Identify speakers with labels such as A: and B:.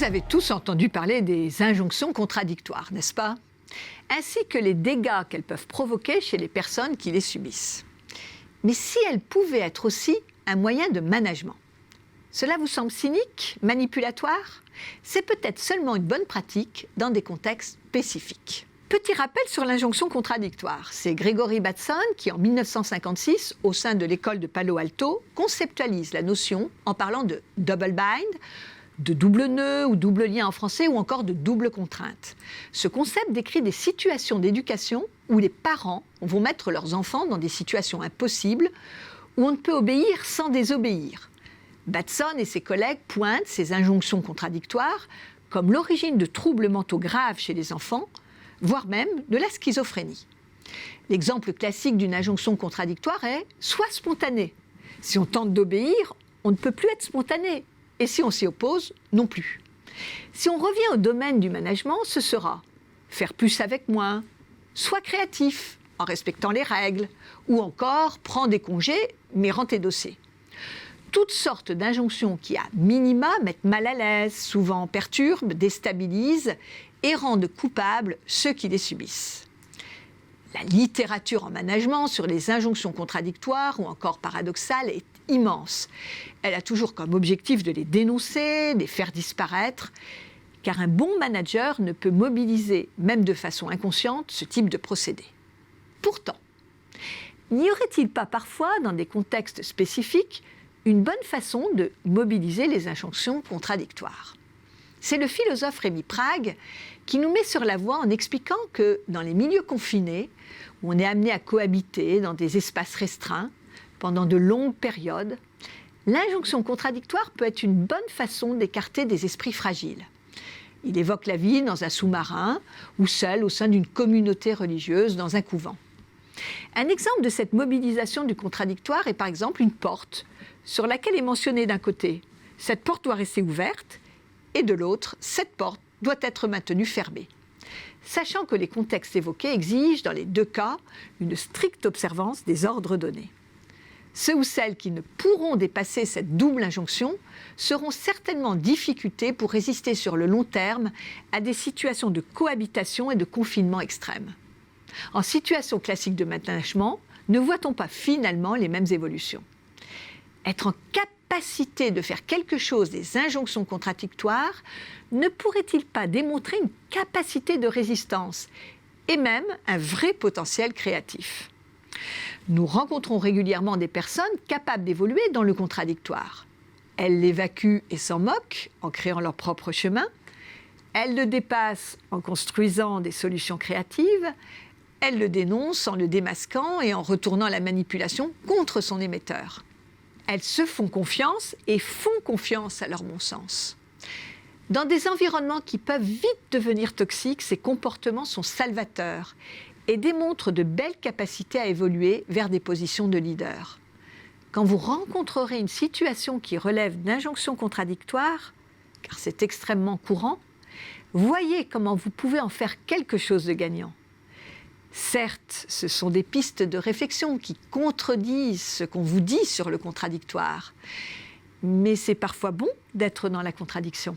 A: Vous avez tous entendu parler des injonctions contradictoires, n'est-ce pas? Ainsi que les dégâts qu'elles peuvent provoquer chez les personnes qui les subissent. Mais si elles pouvaient être aussi un moyen de management? Cela vous semble cynique, manipulatoire? C'est peut-être seulement une bonne pratique dans des contextes spécifiques. Petit rappel sur l'injonction contradictoire. C'est Gregory Bateson qui, en 1956, au sein de l'école de Palo Alto, conceptualise la notion en parlant de double bind, de double nœud ou double lien en français, ou encore de double contrainte. Ce concept décrit des situations d'éducation où les parents vont mettre leurs enfants dans des situations impossibles, où on ne peut obéir sans désobéir. Bateson et ses collègues pointent ces injonctions contradictoires comme l'origine de troubles mentaux graves chez les enfants, voire même de la schizophrénie. L'exemple classique d'une injonction contradictoire est « sois spontané ». Si on tente d'obéir, on ne peut plus être spontané. Et si on s'y oppose, non plus. Si on revient au domaine du management, ce sera faire plus avec moins, sois créatif en respectant les règles, ou encore prends des congés mais rends tes dossiers. Toutes sortes d'injonctions qui, à minima, mettent mal à l'aise, souvent perturbent, déstabilisent et rendent coupables ceux qui les subissent. La littérature en management sur les injonctions contradictoires ou encore paradoxales est immense. Elle a toujours comme objectif de les dénoncer, de les faire disparaître, car un bon manager ne peut mobiliser, même de façon inconsciente, ce type de procédé. Pourtant, n'y aurait-il pas parfois, dans des contextes spécifiques, une bonne façon de mobiliser les injonctions contradictoires? C'est le philosophe Rémi Prague qui nous met sur la voie en expliquant que dans les milieux confinés, où on est amené à cohabiter dans des espaces restreints pendant de longues périodes, l'injonction contradictoire peut être une bonne façon d'écarter des esprits fragiles. Il évoque la vie dans un sous-marin ou seul au sein d'une communauté religieuse dans un couvent. Un exemple de cette mobilisation du contradictoire est par exemple une porte sur laquelle est mentionné d'un côté « cette porte doit rester ouverte » et de l'autre « cette porte doit être maintenue fermée ». Sachant que les contextes évoqués exigent dans les deux cas une stricte observance des ordres donnés. Ceux ou celles qui ne pourront dépasser cette double injonction seront certainement en difficulté pour résister sur le long terme à des situations de cohabitation et de confinement extrême. En situation classique de management, ne voit-on pas finalement les mêmes évolutions? Être en capacité de faire quelque chose des injonctions contradictoires ne pourrait-il pas démontrer une capacité de résistance et même un vrai potentiel créatif? Nous rencontrons régulièrement des personnes capables d'évoluer dans le contradictoire. Elles l'évacuent et s'en moquent en créant leur propre chemin. Elles le dépassent en construisant des solutions créatives. Elles le dénoncent en le démasquant et en retournant la manipulation contre son émetteur. Elles se font confiance et font confiance à leur bon sens. Dans des environnements qui peuvent vite devenir toxiques, ces comportements sont salvateurs et démontrent de belles capacités à évoluer vers des positions de leader. Quand vous rencontrerez une situation qui relève d'injonctions contradictoires, car c'est extrêmement courant, voyez comment vous pouvez en faire quelque chose de gagnant. Certes, ce sont des pistes de réflexion qui contredisent ce qu'on vous dit sur le contradictoire, mais c'est parfois bon d'être dans la contradiction.